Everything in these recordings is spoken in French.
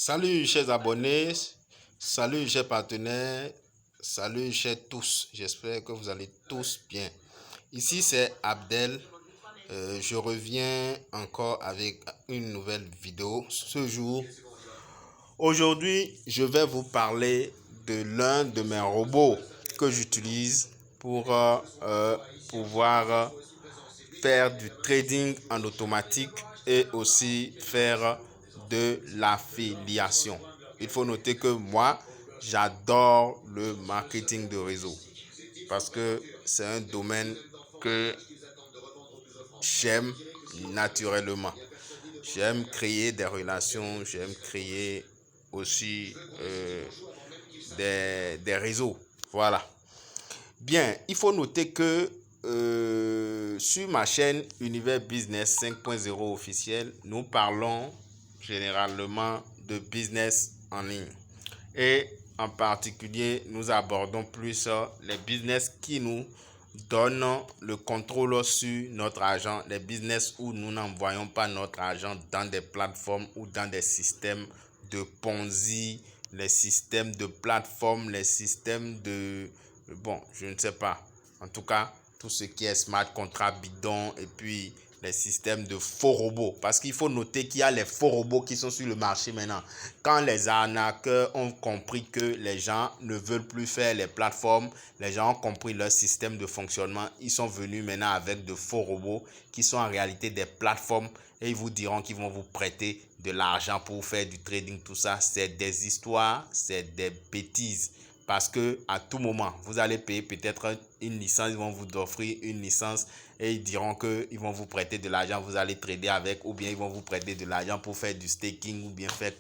Salut chers abonnés, salut chers partenaires, salut chers tous, j'espère que vous allez tous bien. Ici c'est Abdel, je reviens encore avec une nouvelle vidéo ce jour. Aujourd'hui je vais vous parler de l'un de mes robots que j'utilise pour pouvoir faire du trading en automatique et aussi faire de l'affiliation. Il faut noter que moi, j'adore le marketing de réseau parce que c'est un domaine que j'aime naturellement. J'aime créer des relations, j'aime créer aussi des réseaux. Voilà. Bien, il faut noter que sur ma chaîne Univers Business 5.0 officiel, nous parlons généralement de business en ligne. Et en particulier, nous abordons plus les business qui nous donnent le contrôle sur notre argent, les business où nous n'envoyons pas notre argent dans des plateformes ou dans des systèmes de Ponzi, les systèmes de plateformes, les systèmes de... Bon, je ne sais pas. En tout cas, tout ce qui est smart contract bidon et puis les systèmes de faux robots. Parce qu'il faut noter qu'il y a les faux robots qui sont sur le marché maintenant. Quand les arnaqueurs ont compris que les gens ne veulent plus faire les plateformes, les gens ont compris leur système de fonctionnement, ils sont venus maintenant avec de faux robots qui sont en réalité des plateformes et ils vous diront qu'ils vont vous prêter de l'argent pour faire du trading, tout ça. C'est des histoires, c'est des bêtises. Parce que à tout moment, vous allez payer peut-être une licence, ils vont vous offrir une licence et ils diront qu'ils vont vous prêter de l'argent, vous allez trader avec, ou bien ils vont vous prêter de l'argent pour faire du staking, ou bien faire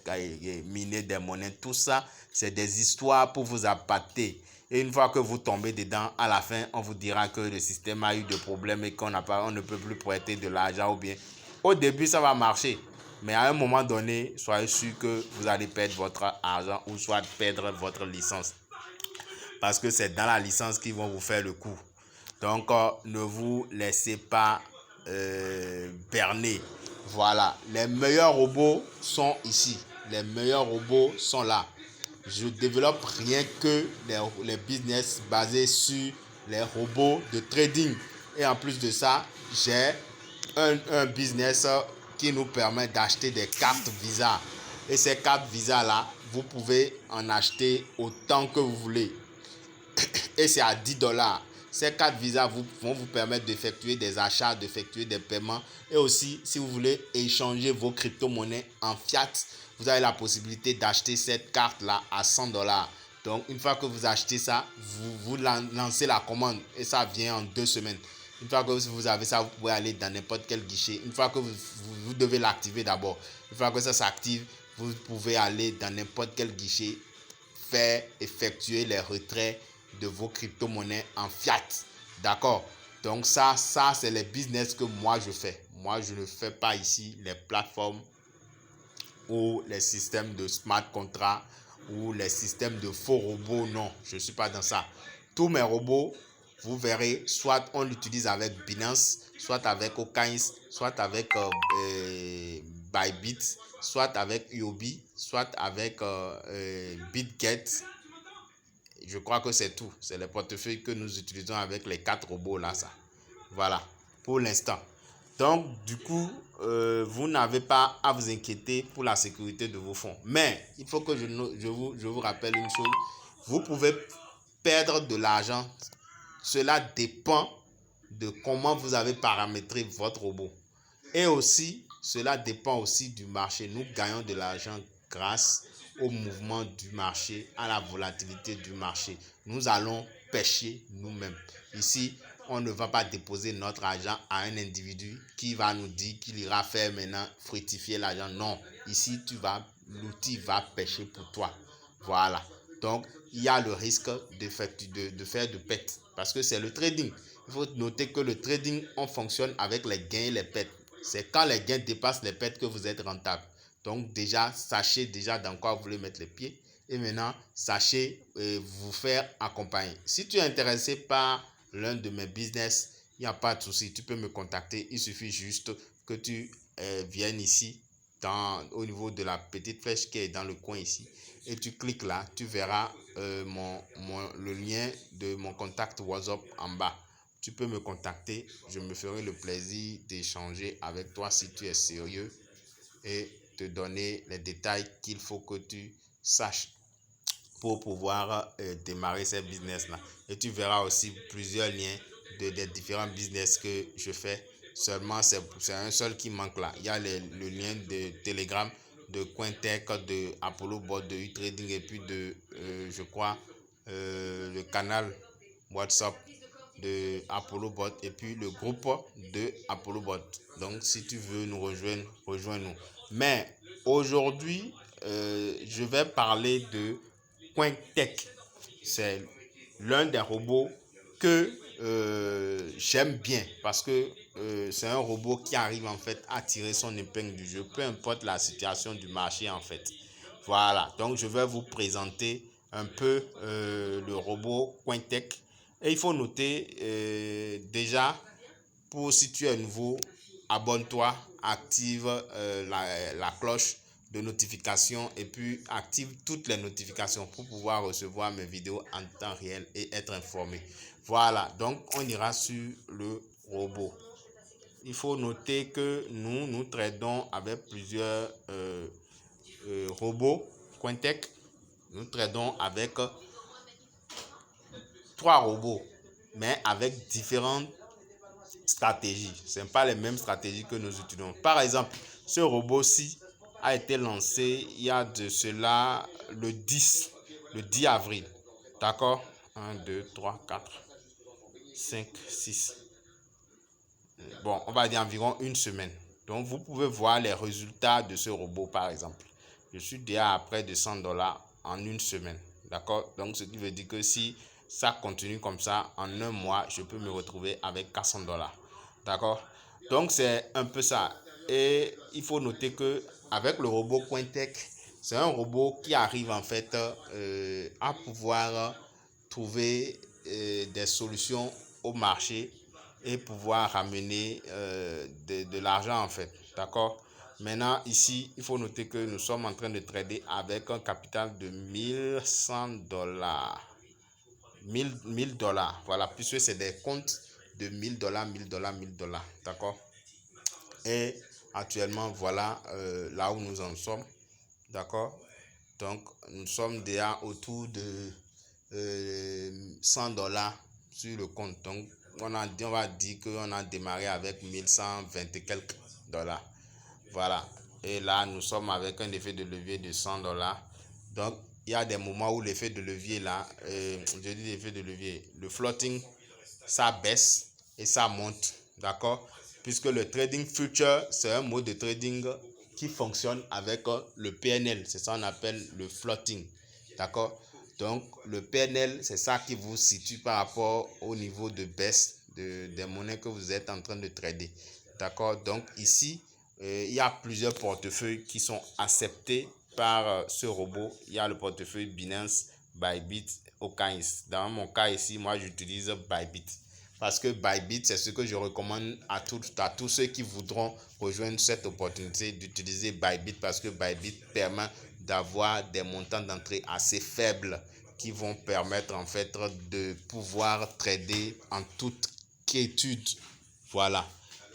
miner des monnaies. Tout ça, c'est des histoires pour vous appâter. Et une fois que vous tombez dedans, à la fin, on vous dira que le système a eu des problèmes et qu'on ne peut plus prêter de l'argent, ou bien au début, ça va marcher. Mais à un moment donné, soyez sûr que vous allez perdre votre argent ou soit perdre votre licence. Parce que c'est dans la licence qu'ils vont vous faire le coup. Donc, ne vous laissez pas berner. Voilà, les meilleurs robots sont ici. Les meilleurs robots sont là. Je développe rien que les business basés sur les robots de trading. Et en plus de ça, j'ai un business qui nous permet d'acheter des cartes Visa. Et ces cartes Visa là, vous pouvez en acheter autant que vous voulez. Et c'est à 10$. Ces cartes Visa vont vous permettre d'effectuer des achats, d'effectuer des paiements. Et aussi, si vous voulez échanger vos crypto-monnaies en fiat, vous avez la possibilité d'acheter cette carte-là à 100$. Donc, une fois que vous achetez ça, vous lancez la commande et ça vient en 2 semaines. Une fois que vous avez ça, vous pouvez aller dans n'importe quel guichet. Une fois que vous devez l'activer d'abord. Une fois que ça s'active, vous pouvez aller dans n'importe quel guichet, faire effectuer les retraits de vos crypto-monnaies en fiat. D'accord? Donc ça c'est les business que moi je fais. Moi, je ne fais pas ici les plateformes ou les systèmes de smart contract ou les systèmes de faux robots. Non, je ne suis pas dans ça. Tous mes robots, vous verrez, soit on l'utilise avec Binance, soit avec Okains, soit avec Bybit, soit avec Huobi, soit avec BitGet. Je crois que c'est tout. C'est les portefeuilles que nous utilisons avec les 4 robots là, ça. Voilà, pour l'instant. Donc, du coup, vous n'avez pas à vous inquiéter pour la sécurité de vos fonds. Mais, il faut que je vous rappelle une chose. Vous pouvez perdre de l'argent. Cela dépend de comment vous avez paramétré votre robot. Et aussi, cela dépend aussi du marché. Nous gagnons de l'argent grâce au mouvement du marché, à la volatilité du marché. Nous allons pêcher nous-mêmes. Ici, on ne va pas déposer notre argent à un individu qui va nous dire qu'il ira faire maintenant fructifier l'argent. Non, ici, l'outil va pêcher pour toi. Voilà. Donc, il y a le risque de faire de pertes parce que c'est le trading. Il faut noter que le trading, on fonctionne avec les gains et les pertes. C'est quand les gains dépassent les pertes que vous êtes rentable. Donc déjà, sachez déjà dans quoi vous voulez mettre les pieds. Et maintenant, sachez vous faire accompagner. Si tu es intéressé par l'un de mes business, il n'y a pas de souci. Tu peux me contacter. Il suffit juste que tu viennes ici au niveau de la petite flèche qui est dans le coin ici. Et tu cliques là, tu verras le lien de mon contact WhatsApp en bas. Tu peux me contacter, je me ferai le plaisir d'échanger avec toi si tu es sérieux et te donner les détails qu'il faut que tu saches pour pouvoir démarrer ces business-là. Et tu verras aussi plusieurs liens des différents business que je fais. Seulement, c'est un seul qui manque là. Il y a le lien de Telegram, de Cointech, de Apollo Bot, de U-Trading et puis de, je crois, le canal WhatsApp de Apollo Bot et puis le groupe de Apollo Bot. Donc, si tu veux nous rejoindre, rejoins-nous. Mais aujourd'hui, je vais parler de Cointech. C'est l'un des robots que j'aime bien parce que c'est un robot qui arrive en fait à tirer son épingle du jeu, peu importe la situation du marché en fait. Voilà, donc je vais vous présenter un peu le robot Cointech. Et il faut noter déjà, si tu es nouveau, abonne-toi, active la cloche de notification et puis active toutes les notifications pour pouvoir recevoir mes vidéos en temps réel et être informé. Voilà, donc on ira sur le robot. Il faut noter que nous tradons avec plusieurs robots Cointech. Nous tradons avec 3 robots, mais avec différentes stratégies. Ce n'est pas les mêmes stratégies que nous utilisons. Par exemple, ce robot-ci a été lancé il y a de cela le 10 avril. D'accord? 1, 2, 3, 4, 5, 6. Bon, on va dire environ une semaine. Donc, vous pouvez voir les résultats de ce robot, par exemple. Je suis déjà à près de $100 en une semaine. D'accord? Donc, ce qui veut dire que si ça continue comme ça, en un mois, je peux me retrouver avec $400. D'accord? Donc, c'est un peu ça. Et il faut noter que avec le robot Cointech, c'est un robot qui arrive en fait à pouvoir trouver des solutions au marché et pouvoir ramener de l'argent en fait. D'accord? Maintenant, ici, il faut noter que nous sommes en train de trader avec un capital de $1100. $1000. Voilà, puisque c'est des comptes de $1000, $1000, $1000. D'accord? Et actuellement, voilà là où nous en sommes. D'accord? Donc, nous sommes déjà autour de $100 sur le compte. Donc, on va dire qu'on a démarré avec 1120 et quelques dollars. Voilà. Et là, nous sommes avec un effet de levier de $100. Donc, il y a des moments où l'effet de levier là, je dis l'effet de levier, le floating, ça baisse et ça monte. D'accord? Puisque le trading future, c'est un mode de trading qui fonctionne avec le PNL. C'est ça qu'on appelle le floating. D'accord? Donc, le PNL, c'est ça qui vous situe par rapport au niveau de baisse des monnaies que vous êtes en train de trader. D'accord? Donc, ici, il y a plusieurs portefeuilles qui sont acceptés par ce robot. Il y a le portefeuille Binance, Bybit, OKX. Dans mon cas ici, moi, j'utilise Bybit. Parce que Bybit, c'est ce que je recommande à tous ceux qui voudront rejoindre cette opportunité d'utiliser Bybit parce que Bybit permet d'avoir des montants d'entrée assez faibles qui vont permettre en fait de pouvoir trader en toute quiétude. Voilà.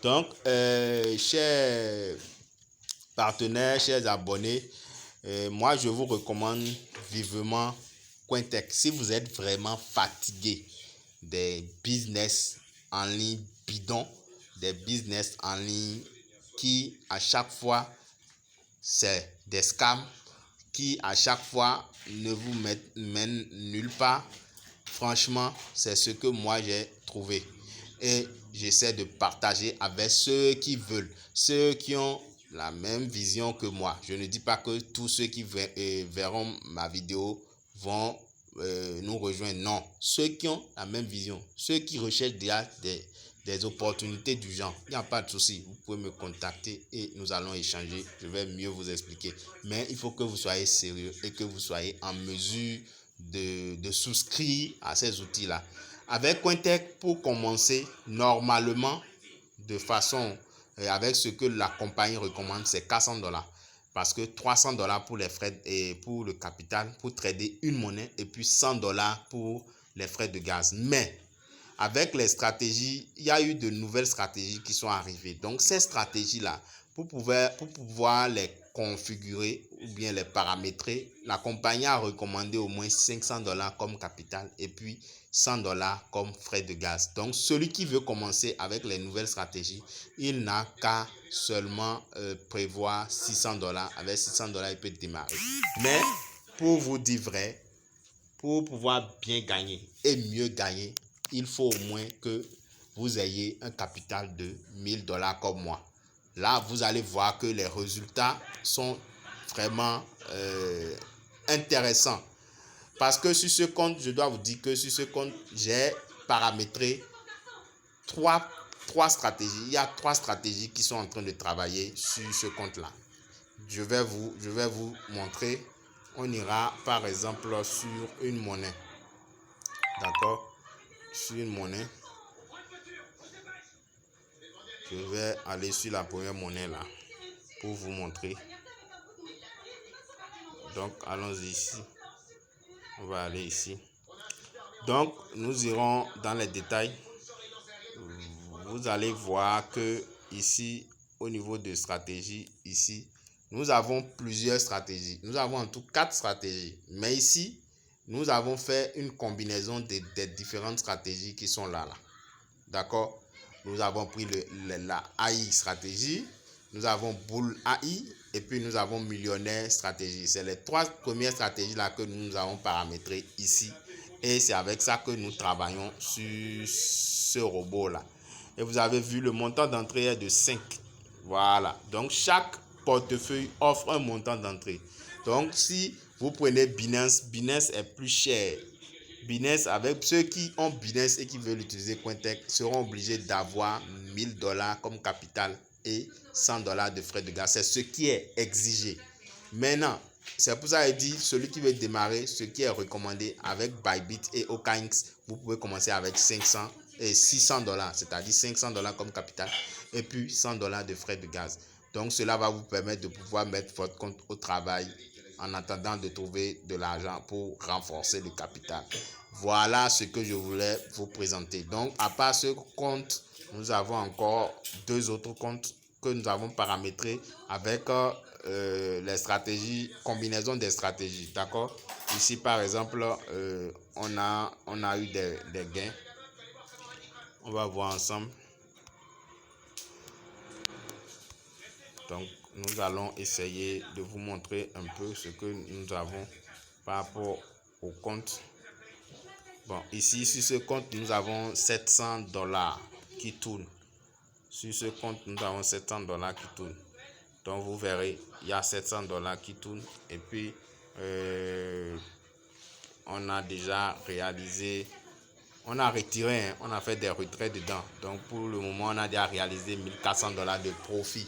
Donc, chers partenaires, chers abonnés, moi je vous recommande vivement Cointech. Si vous êtes vraiment fatigué des business en ligne bidons, des business en ligne qui à chaque fois c'est des scams, qui à chaque fois ne vous mènent nulle part, franchement c'est ce que moi j'ai trouvé et j'essaie de partager avec ceux qui veulent, ceux qui ont la même vision que moi. Je ne dis pas que tous ceux qui verront ma vidéo vont nous rejoindre. Non, ceux qui ont la même vision, ceux qui recherchent déjà des opportunités du genre, il n'y a pas de souci. Vous pouvez me contacter et nous allons échanger. Je vais mieux vous expliquer. Mais il faut que vous soyez sérieux et que vous soyez en mesure de souscrire à ces outils-là. Avec Cointech, pour commencer, normalement, de façon avec ce que la compagnie recommande, c'est $400. parce que $300 pour les frais et pour le capital, pour trader une monnaie, et puis $100 pour les frais de gaz. Mais avec les stratégies, il y a eu de nouvelles stratégies qui sont arrivées. Donc ces stratégies-là, pour pouvoir les configurer ou bien les paramétrer, la compagnie a recommandé au moins $500 comme capital et puis $100 comme frais de gaz. Donc celui qui veut commencer avec les nouvelles stratégies, il n'a qu'à seulement prévoir $600. Avec $600, il peut démarrer. Mais pour vous dire vrai, pour pouvoir bien gagner et mieux gagner, il faut au moins que vous ayez un capital de $1000 comme moi. Là, vous allez voir que les résultats sont vraiment intéressants. Parce que sur ce compte, je dois vous dire que sur ce compte, j'ai paramétré trois stratégies. Il y a 3 stratégies qui sont en train de travailler sur ce compte-là. Je vais vous montrer. On ira par exemple sur une monnaie. D'accord? Sur une monnaie. Je vais aller sur la première monnaie là pour vous montrer. Donc allons-y ici. On va aller ici. Donc nous irons dans les détails. Vous allez voir que ici au niveau de stratégie, ici nous avons plusieurs stratégies. Nous avons en tout 4 stratégies. Mais ici nous avons fait une combinaison des différentes stratégies qui sont là. D'accord? Nous avons pris la AI stratégie, nous avons Bull AI et puis nous avons Millionnaire stratégie. C'est les 3 premières stratégies là que nous avons paramétrées ici. Et c'est avec ça que nous travaillons sur ce robot là. Et vous avez vu, le montant d'entrée est de 5. Voilà. Donc chaque portefeuille offre un montant d'entrée. Donc si vous prenez Binance, Binance est plus cher. Binance, avec ceux qui ont Binance et qui veulent utiliser Cointech, seront obligés d'avoir $1000 comme capital et $100 de frais de gaz. C'est ce qui est exigé. Maintenant, c'est pour ça qu'il dit celui qui veut démarrer, ce qui est recommandé avec Bybit et OKX, vous pouvez commencer avec $600, c'est-à-dire $500 comme capital et puis $100 de frais de gaz. Donc cela va vous permettre de pouvoir mettre votre compte au travail en attendant de trouver de l'argent pour renforcer le capital. Voilà ce que je voulais vous présenter. Donc, à part ce compte, nous avons encore 2 autres comptes que nous avons paramétrés avec les stratégies, combinaison des stratégies. D'accord? Ici, par exemple, on a eu des gains. On va voir ensemble. Donc, nous allons essayer de vous montrer un peu ce que nous avons par rapport au compte. Bon, ici, sur ce compte, nous avons $700 qui tournent. Sur ce compte, nous avons $700 qui tournent. Donc, vous verrez, il y a $700 qui tournent. Et puis, on a déjà réalisé, on a retiré, on a fait des retraits dedans. Donc, pour le moment, on a déjà réalisé $1400 de profit.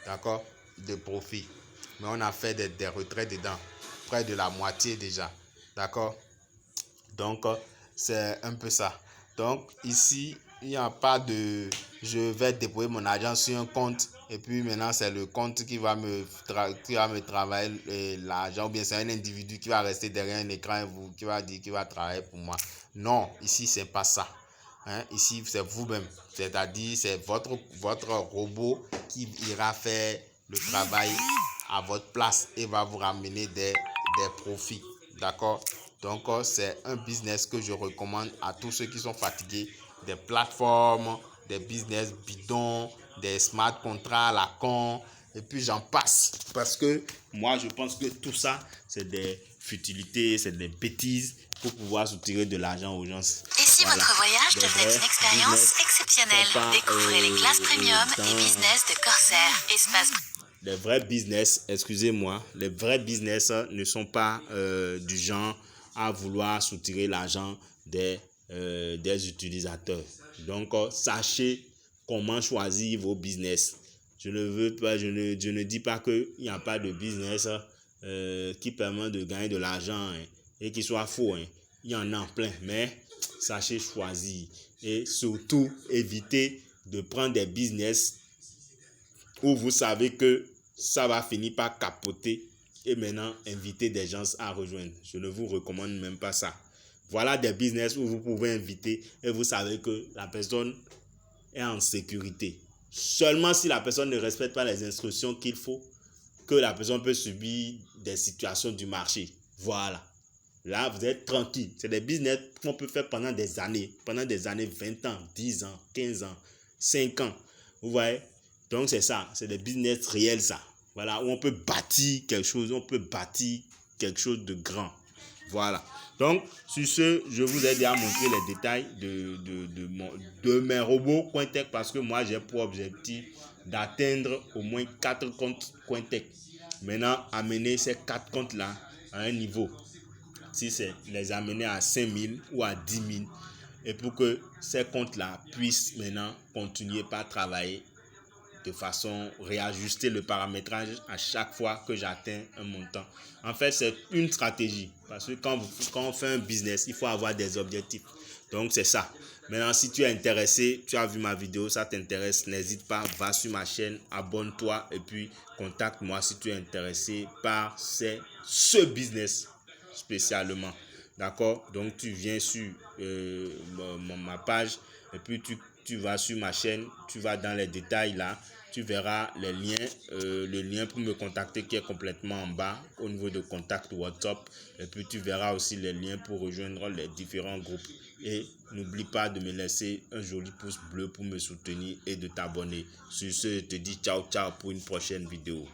D'accord? De profit. Mais on a fait des retraits dedans. Près de la moitié déjà. D'accord? Donc, c'est un peu ça. Donc, ici, il n'y a pas de... Je vais déposer mon argent sur un compte et puis maintenant, c'est le compte qui va me travailler l'argent. Ou bien c'est un individu qui va rester derrière un écran et qui va dire qu'il va travailler pour moi. Non, ici, c'est pas ça. Ici, c'est vous-même. C'est-à-dire, c'est votre robot qui ira faire le travail à votre place et va vous ramener des profits. D'accord? Donc, c'est un business que je recommande à tous ceux qui sont fatigués des plateformes, des business bidons, des smart contracts à la con, et puis j'en passe. Parce que moi, je pense que tout ça, c'est des futilités, c'est des bêtises pour pouvoir soutirer de l'argent aux gens. Et si votre voyage devenait une expérience exceptionnelle, découvrez les classes premium et business de Corsair. Espace. Les vrais business, excusez-moi, les vrais business ne sont pas du genre à vouloir soutirer l'argent des utilisateurs. Donc, sachez comment choisir vos business. Je ne dis pas qu'il n'y a pas de business qui permet de gagner de l'argent et qui soit faux. Il y en a plein, mais sachez choisir et surtout évitez de prendre des business où vous savez que ça va finir par capoter et maintenant inviter des gens à rejoindre. Je ne vous recommande même pas ça. Voilà des business où vous pouvez inviter et vous savez que la personne est en sécurité. Seulement si la personne ne respecte pas les instructions qu'il faut, que la personne peut subir des situations du marché. Voilà. Là, vous êtes tranquille. C'est des business qu'on peut faire pendant des années. Pendant des années, 20 ans, 10 ans, 15 ans, 5 ans. Vous voyez? Donc, c'est ça. C'est des business réels, ça. Voilà, où on peut bâtir quelque chose. On peut bâtir quelque chose de grand. Voilà. Donc, sur ce, je vous ai déjà montré les détails de mes robots Cointech parce que moi, j'ai pour objectif d'atteindre au moins 4 comptes Cointech. Maintenant, amener ces 4 comptes-là à un niveau. Si c'est les amener à 5 000 ou à 10 000. Et pour que ces comptes-là puissent maintenant continuer par travailler de façon réajuster le paramétrage à chaque fois que j'atteins un montant. En fait, c'est une stratégie parce que quand on fait un business, il faut avoir des objectifs. Donc, c'est ça. Maintenant, si tu es intéressé, tu as vu ma vidéo, ça t'intéresse, n'hésite pas, va sur ma chaîne, abonne-toi et puis contacte-moi si tu es intéressé par ce business spécialement. D'accord? Donc, tu viens sur ma page et puis tu vas sur ma chaîne, tu vas dans les détails là, tu verras les liens, le lien pour me contacter qui est complètement en bas au niveau de contact WhatsApp. Et puis tu verras aussi les liens pour rejoindre les différents groupes. Et n'oublie pas de me laisser un joli pouce bleu pour me soutenir et de t'abonner. Sur ce, je te dis ciao ciao pour une prochaine vidéo.